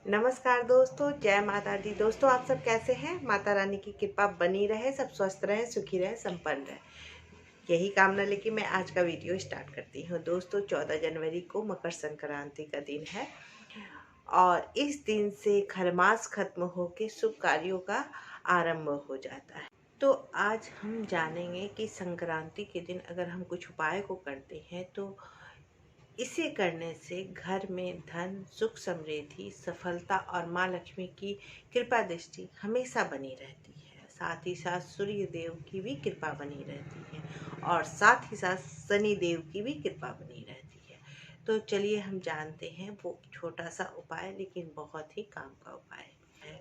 नमस्कार दोस्तों, जय माता दी। दोस्तों, आप सब कैसे हैं? माता रानी की कृपा बनी रहे, सब स्वस्थ रहे, सुखी रहे, संपन्न रहे, यही कामना लेके मैं आज का वीडियो स्टार्ट करती हूँ। दोस्तों, 14 जनवरी को मकर संक्रांति का दिन है और इस दिन से खरमास खत्म होके शुभ कार्यों का आरंभ हो जाता है। तो आज हम जानेंगे कि संक्रांति के दिन अगर हम कुछ उपाय को करते हैं तो इसे करने से घर में धन, सुख, समृद्धि, सफलता और माँ लक्ष्मी की कृपा दृष्टि हमेशा बनी रहती है। साथ ही साथ सूर्य देव की भी कृपा बनी रहती है और साथ ही साथ शनि देव की भी कृपा बनी रहती है। तो चलिए हम जानते हैं वो छोटा सा उपाय, लेकिन बहुत ही काम का उपाय है।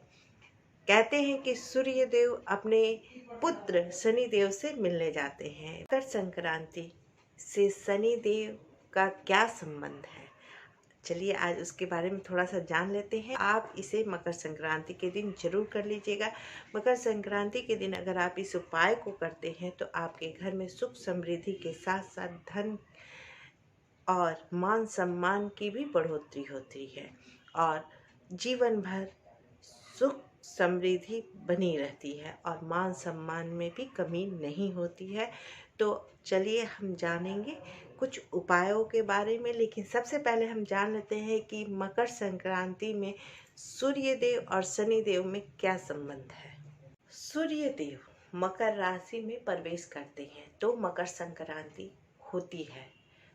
कहते हैं कि सूर्य देव अपने पुत्र शनि देव से मिलने जाते हैं। मकर संक्रांति से शनि देव का क्या संबंध है, चलिए आज उसके बारे में थोड़ा सा जान लेते हैं। आप इसे मकर संक्रांति के दिन जरूर कर लीजिएगा। मकर संक्रांति के दिन अगर आप इस उपाय को करते हैं तो आपके घर में सुख समृद्धि के साथ साथ धन और मान सम्मान की भी बढ़ोतरी होती है और जीवन भर सुख समृद्धि बनी रहती है और मान सम्मान में भी कमी नहीं होती है। तो चलिए हम जानेंगे कुछ उपायों के बारे में, लेकिन सबसे पहले हम जान लेते हैं कि मकर संक्रांति में सूर्य देव और शनि देव में क्या संबंध है। सूर्य देव मकर राशि में प्रवेश करते हैं तो मकर संक्रांति होती है।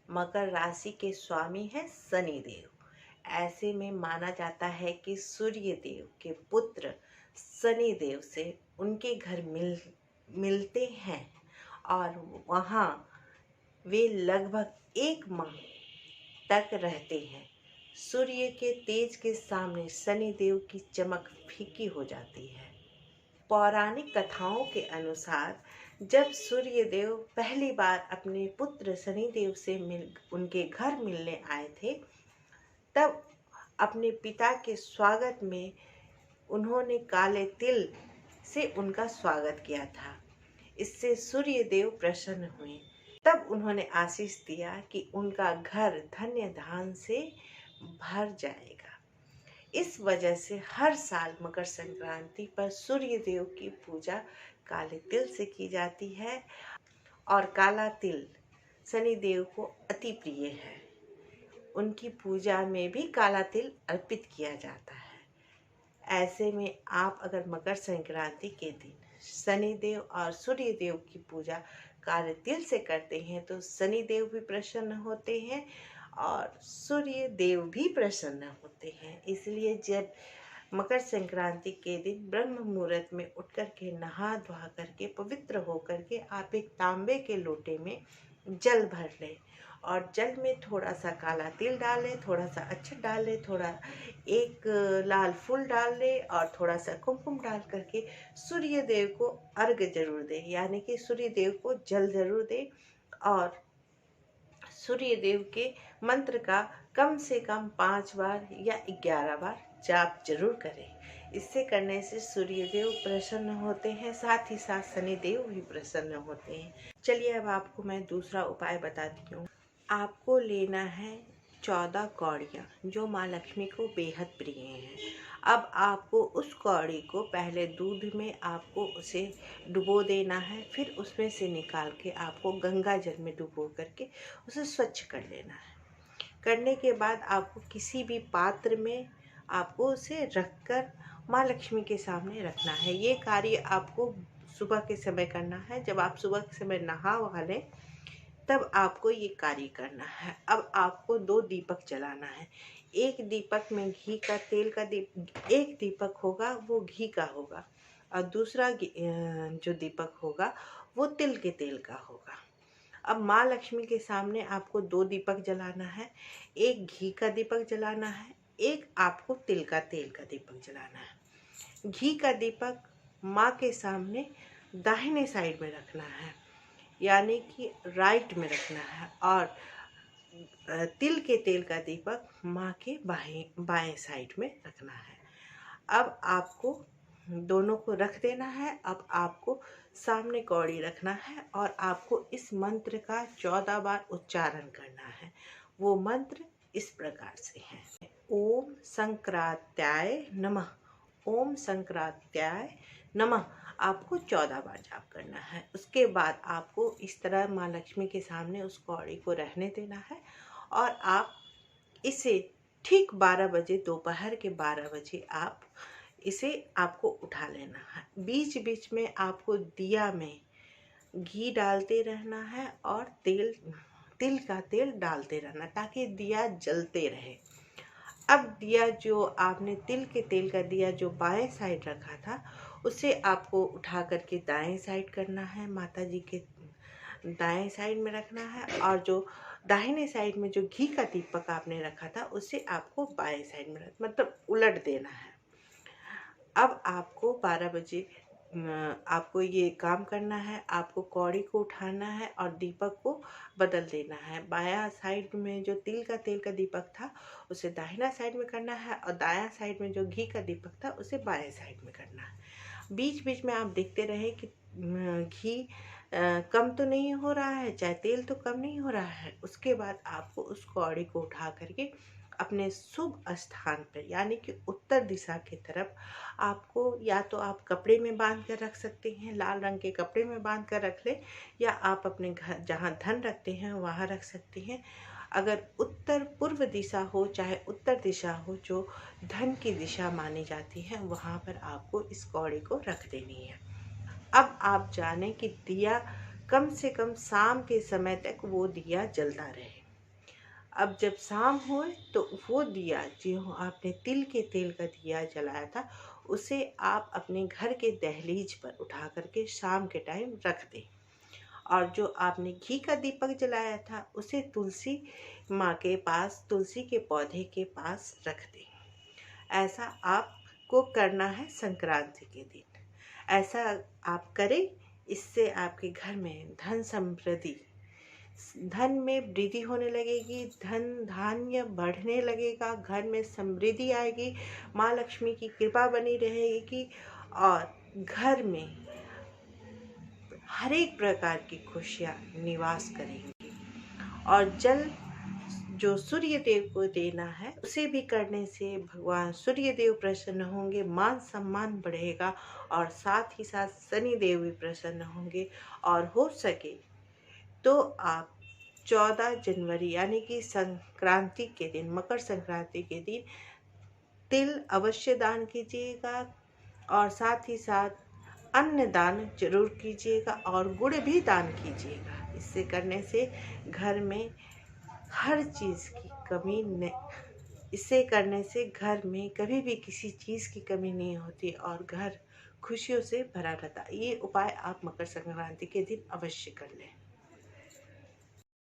मकर राशि के स्वामी है शनि देव। ऐसे में माना जाता है कि सूर्य देव के पुत्र शनि देव से उनके घर मिलते हैं और वहाँ वे लगभग 1 माह तक रहते हैं। सूर्य के तेज के सामने शनि देव की चमक फीकी हो जाती है। पौराणिक कथाओं के अनुसार जब सूर्य देव पहली बार अपने पुत्र शनि देव से उनके घर मिलने आए थे, तब अपने पिता के स्वागत में उन्होंने काले तिल से उनका स्वागत किया था। इससे सूर्य देव प्रसन्न हुए। तब उन्होंने आशीष दिया कि उनका घर धन्य धान से भर जाएगा। इस वजह से हर साल मकर संक्रांति पर सूर्य देव की पूजा काले तिल से की जाती है और काला तिल शनि देव को अति प्रिय है। उनकी पूजा में भी काला तिल अर्पित किया जाता है। ऐसे में आप अगर मकर संक्रांति के दिन शनि देव और सूर्य देव की पूजा काले तिल से करते हैं तो शनि देव भी प्रसन्न होते हैं और सूर्य देव भी प्रसन्न होते हैं। इसलिए जब मकर संक्रांति के दिन ब्रह्म मुहूर्त में उठ कर के नहा धोआ करके पवित्र हो करके आप एक तांबे के लोटे में जल भर लें और जल में थोड़ा सा काला तिल डाल लें, थोड़ा सा अक्षत डाल लें, थोड़ा एक लाल फूल डाल लें और थोड़ा सा कुमकुम डाल करके सूर्य देव को अर्घ्य जरूर दें, यानी कि सूर्य देव को जल जरूर दें और सूर्य देव के मंत्र का कम से कम 5 बार या 11 बार जाप जरूर करें। इससे करने से सूर्य देव प्रसन्न होते हैं, साथ ही साथ शनि देव भी प्रसन्न होते हैं। चलिए अब आपको मैं दूसरा उपाय बताती हूँ। आपको लेना है 14 कौड़ियाँ जो माँ लक्ष्मी को बेहद प्रिय हैं। अब आपको उस कौड़ी को पहले दूध में आपको उसे डुबो देना है, फिर उसमें से निकाल के आपको गंगा जल में डुबो करके उसे स्वच्छ कर लेना है। करने के बाद आपको किसी भी पात्र में आपको उसे रखकर माँ लक्ष्मी के सामने रखना है। ये कार्य आपको सुबह के समय करना है। जब आप सुबह के समय नहा वहा लें तब आपको ये कार्य करना है। अब आपको 2 दीपक जलाना है। एक दीपक में घी का तेल का एक दीपक होगा वो घी का होगा और दूसरा जो दीपक होगा वो तिल के तेल का होगा। अब माँ लक्ष्मी के सामने आपको 2 दीपक जलाना है। एक घी का दीपक जलाना है, एक आपको तिल का तेल का दीपक जलाना है। घी का दीपक माँ के सामने दाहिने साइड में रखना है, यानी कि राइट में रखना है, और तिल के तेल का दीपक माँ के बाएं साइड में रखना है। अब आपको दोनों को रख देना है। अब आपको सामने कौड़ी रखना है और आपको इस मंत्र का 14 बार उच्चारण करना है। वो मंत्र इस प्रकार से है। ओम संक्रांत्याय नमः, ओम संक्रांत्याय नमः आपको 14 बार जाप करना है। उसके बाद आपको इस तरह माँ लक्ष्मी के सामने उस कौड़ी को रहने देना है और आप इसे ठीक 12 बजे, दोपहर के 12 बजे आप इसे आपको उठा लेना है। बीच बीच में आपको दिया में घी डालते रहना है और तिल का तेल डालते रहना ताकि दिया जलते रहे। अब दिया जो आपने तिल के तेल का दिया जो बाएं साइड रखा था उसे आपको उठा करके दाएं साइड करना है, माता जी के दाएं साइड में रखना है और जो दाहिने साइड में जो घी का दीपक आपने रखा था उसे आपको बाएं साइड में मतलब उलट देना है। अब आपको 12 बजे आपको ये काम करना है। आपको कौड़ी को उठाना है और दीपक को बदल देना है। बायां साइड में जो तिल का तेल का दीपक था उसे दाहिना साइड में करना है और दायां साइड में जो घी का दीपक था उसे बाएं साइड में करना है। बीच बीच में आप देखते रहे कि घी कम तो नहीं हो रहा है, चाहे तेल तो कम नहीं हो रहा है। उसके बाद आपको उस कौड़ी को उठा करके अपने शुभ स्थान पर यानी कि उत्तर दिशा की तरफ आपको या तो आप कपड़े में बांध कर रख सकते हैं, लाल रंग के कपड़े में बांध कर रख ले, या आप अपने घर जहाँ धन रखते हैं वहाँ रख सकते हैं। अगर उत्तर पूर्व दिशा हो चाहे उत्तर दिशा हो, जो धन की दिशा मानी जाती है, वहाँ पर आपको इस कौड़ी को रख देनी है। अब आप जाने कि दिया कम से कम शाम के समय तक वो दिया जलता रहे। अब जब शाम हो तो वो दिया जो आपने तिल के तेल का दिया जलाया था उसे आप अपने घर के दहलीज पर उठा करके शाम के टाइम रख दें और जो आपने घी का दीपक जलाया था उसे तुलसी माँ के पास, तुलसी के पौधे के पास रख दें। ऐसा आपको करना है संक्रांति के दिन। ऐसा आप करें, इससे आपके घर में धन समृद्धि, धन में वृद्धि होने लगेगी, धन धान्य बढ़ने लगेगा, घर में समृद्धि आएगी, माँ लक्ष्मी की कृपा बनी रहेगी और घर में हर एक प्रकार की खुशियाँ निवास करेंगी। और जल जो सूर्य देव को देना है उसे भी करने से भगवान सूर्य देव प्रसन्न होंगे, मान सम्मान बढ़ेगा और साथ ही साथ शनि देव भी प्रसन्न होंगे। और हो सके तो आप 14 जनवरी यानी कि संक्रांति के दिन, मकर संक्रांति के दिन तिल अवश्य दान कीजिएगा और साथ ही साथ अन्न दान जरूर कीजिएगा और गुड़ भी दान कीजिएगा। इससे करने से घर में हर चीज़ की कमी नहीं, इससे करने से घर में कभी भी किसी चीज़ की कमी नहीं होती और घर खुशियों से भरा रहता। ये उपाय आप मकर संक्रांति के दिन अवश्य कर लें।